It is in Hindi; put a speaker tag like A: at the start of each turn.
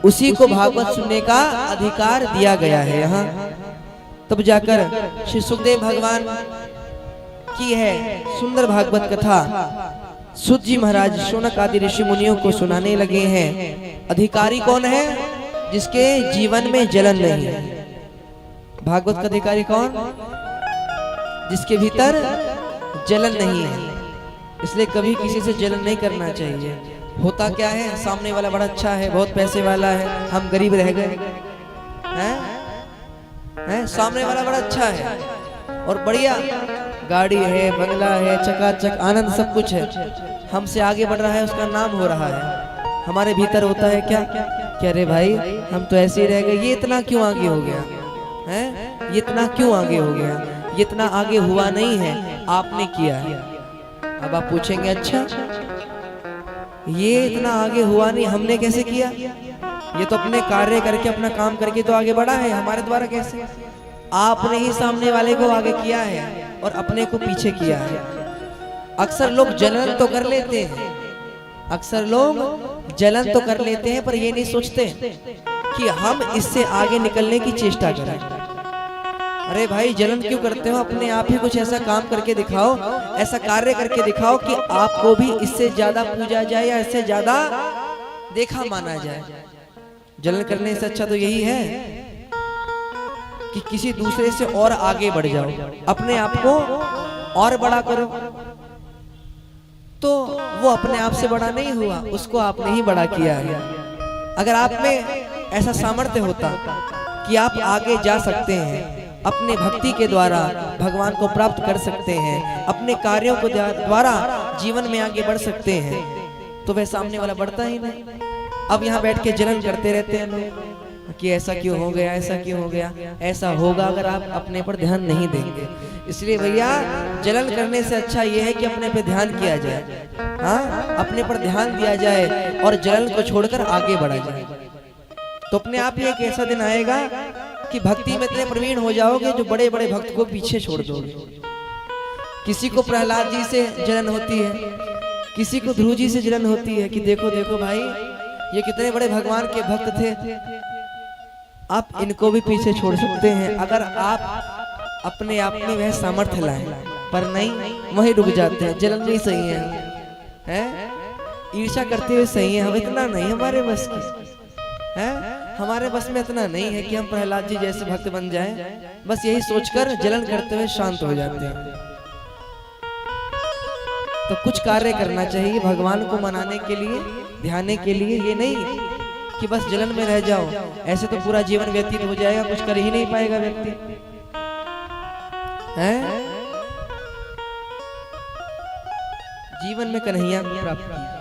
A: उसी को भागवत सुनने का अधिकार दिया गया है यहाँ। तब जाकर श्री सुखदेव भगवान की है सुंदर भागवत कथा सूत जी महाराज शौनक आदि ऋषि मुनियों को सुनाने लगे हैं। अधिकारी कौन है? जिसके जीवन में जलन नहीं है। भागवत का अधिकारी कौन? जिसके भीतर जलन नहीं है। इसलिए कभी किसी से जलन नहीं करना चाहिए। होता क्या है, सामने वाला बड़ा अच्छा है, बहुत पैसे वाला है, हम गरीब रह गए हैं। सामने वाला बड़ा अच्छा है और बढ़िया गाड़ी है, बंगला है, चकाचक आनंद सब कुछ है, हमसे आगे बढ़ रहा है, उसका नाम हो रहा है। हमारे भीतर होता है क्या कि अरे भाई हम तो ऐसे ही रह गए, ये इतना क्यों आगे हो गया है, ये इतना क्यों आगे हो गया, ये इतना आगे हुआ नहीं है, आपने किया है। अब आप पूछेंगे अच्छा ये इतना आगे हुआ नहीं, हमने कैसे किया? ये तो अपने कार्य करके अपना काम करके तो आगे बढ़ा है, हमारे द्वारा कैसे? आपने ही सामने वाले को आगे किया है और अपने को पीछे किया है। अक्सर लोग जलन तो कर लेते हैं, अक्सर लोग जलन तो कर लेते हैं, पर ये नहीं सोचते कि हम इससे आगे निकलने की चेष्टा करें। अरे भाई जलन क्यों करते हो? अपने आप ही कुछ ऐसा काम करके दिखाओ, ऐसा कार्य करके दिखाओ कि आपको भी इससे ज्यादा पूजा जाए या इससे ज्यादा देखा माना जाए। जलन करने से अच्छा तो यही है कि किसी दूसरे से और आगे बढ़ जाओ, अपने आप को और बड़ा करो। तो वो अपने आप से बड़ा नहीं हुआ, उसको आपने ही बड़ा किया है। अगर आप में ऐसा सामर्थ्य होता कि आप आगे जा सकते हैं, अपने भक्ति के द्वारा भगवान को प्राप्त कर सकते हैं, अपने कार्यों को द्वारा जीवन में आगे बढ़ सकते हैं, तो वह सामने वाला बढ़ता ही नहीं। अब यहाँ बैठ के जलन करते रहते हैं लोग कि ऐसा क्यों हो गया, ऐसा क्यों हो गया। ऐसा होगा अगर आप अपने पर ध्यान नहीं देंगे। इसलिए भैया जलन करने से अच्छा ये है कि अपने पे ध्यान किया जाए, हाँ अपने पर ध्यान दिया जाए और जलन को छोड़कर आगे बढ़ा जाए। तो अपने आप ही एक ऐसा दिन आएगा कि भक्ति में इतने प्रवीण हो जाओगे जो बड़े बड़े भक्त को पीछे छोड़ दोगे। किसी को प्रहलाद जी से जलन होती है, किसी को ध्रुव जी से जलन होती है कि देखो देखो भाई ये कितने बड़े भगवान के भक्त थे, आप इनको भी पीछे छोड़ सकते हैं अगर आप अपने आप में वह सामर्थ्य लाएं। पर नहीं, वही रुक जाते हैं। जलन नहीं सही है, ईर्ष्या करते हुए सही है, हम इतना नहीं हमारे बस की है, हमारे बस में इतना नहीं है कि हम प्रहलाद जी जैसे भक्त बन जाएं। बस यही सोचकर जलन करते हुए शांत हो जाते हैं। तो कुछ कार्य करना चाहिए भगवान को मनाने के लिए, ध्याने के लिए। ये नहीं कि बस जलन में रह जाओ, ऐसे तो पूरा जीवन व्यतीत हो जाएगा, कुछ कर ही नहीं पाएगा व्यक्ति है। जीवन में कन्हैया को प्राप्त किया।